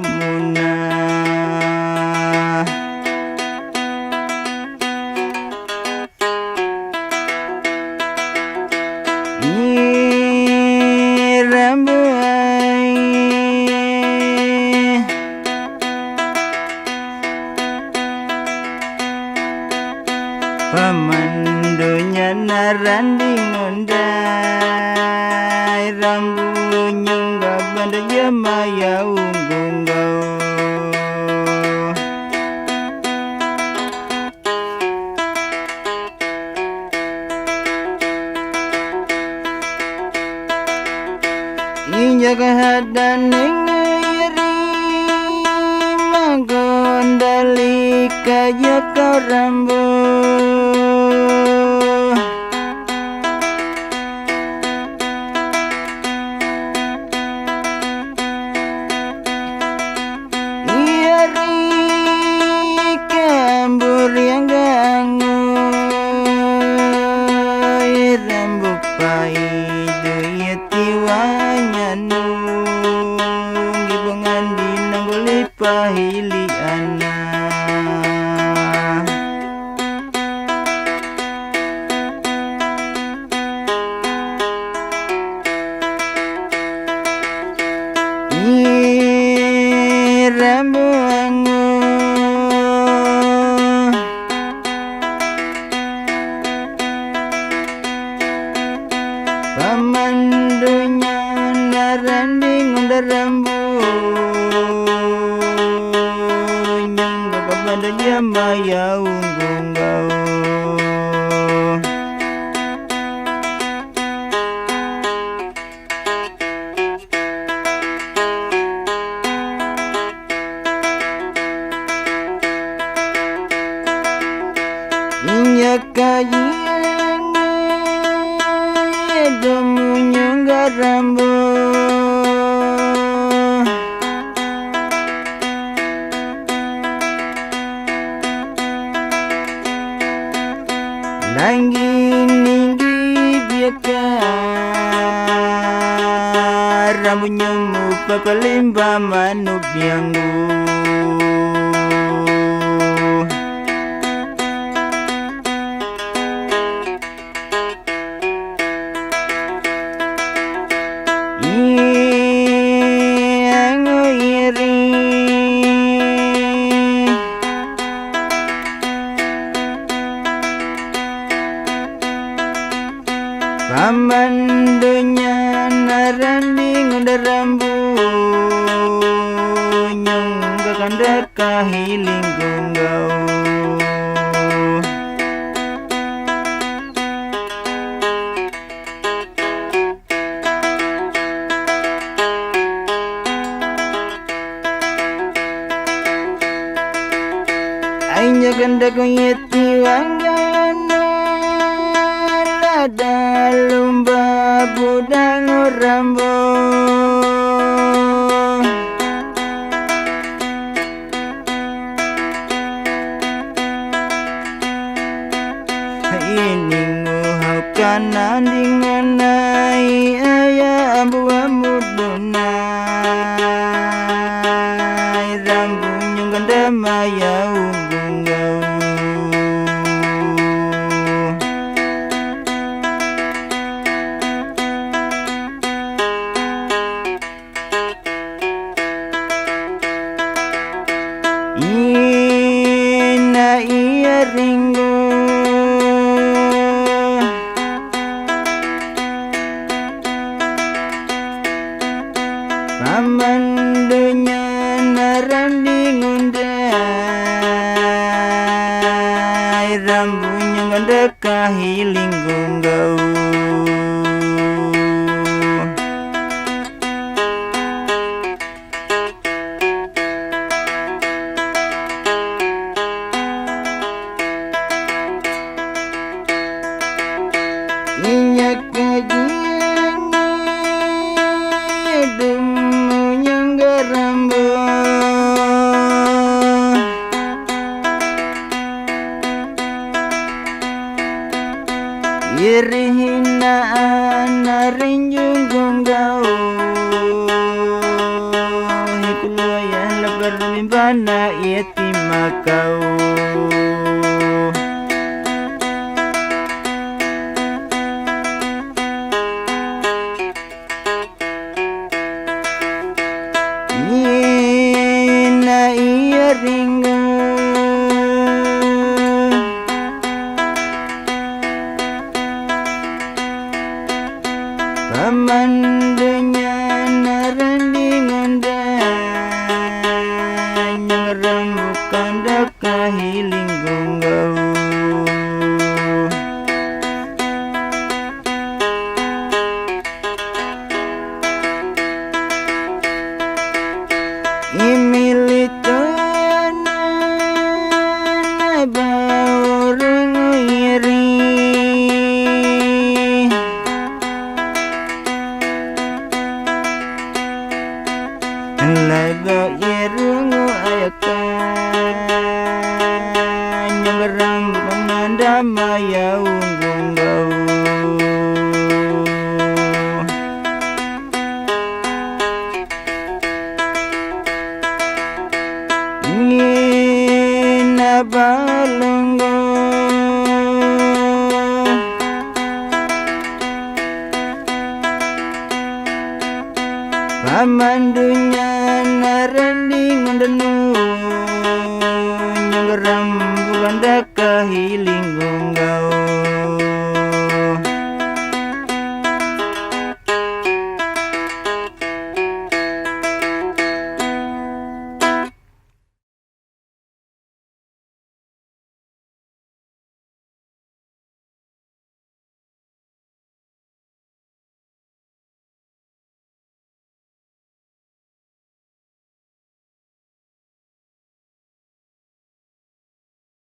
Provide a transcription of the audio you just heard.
muna rambai pamandunya naranding undai rambunyung babanda jamaya unggungau injaga hadaning iri magondali kaya kau rambu pahili ana rambuangu pamandunya naranding undar rambu pada jamaya unggungau inya kajian demunya garambu Langgi ninggi biakar rambunya mupa palimba manup bianggu pamandunya naranding undar rambu nyung gakanda kahiling gunggau ainya ganda kuyeti wanggana dalumba budang rambo ini nguhau kanan dinganai ayah buah mudunai rambunya ganda maya unggungau ina iya ringgo pamandunya naranding undai rambunya ganda kahiling gunggau minyak kajian demunya garambu irihinaan narinjung gunggau hikuloyan berlimpana yatim makau. Ina iya ringa pamandunya naranding ondang rembukan dakahiling gunggau. Imilitana baurung iri laga irungu ayakan nyegerang pemandama yaung gunggau. Ngina balunggo pamandunya naranding ondenu nyegeram bukan dakahiling gunggau.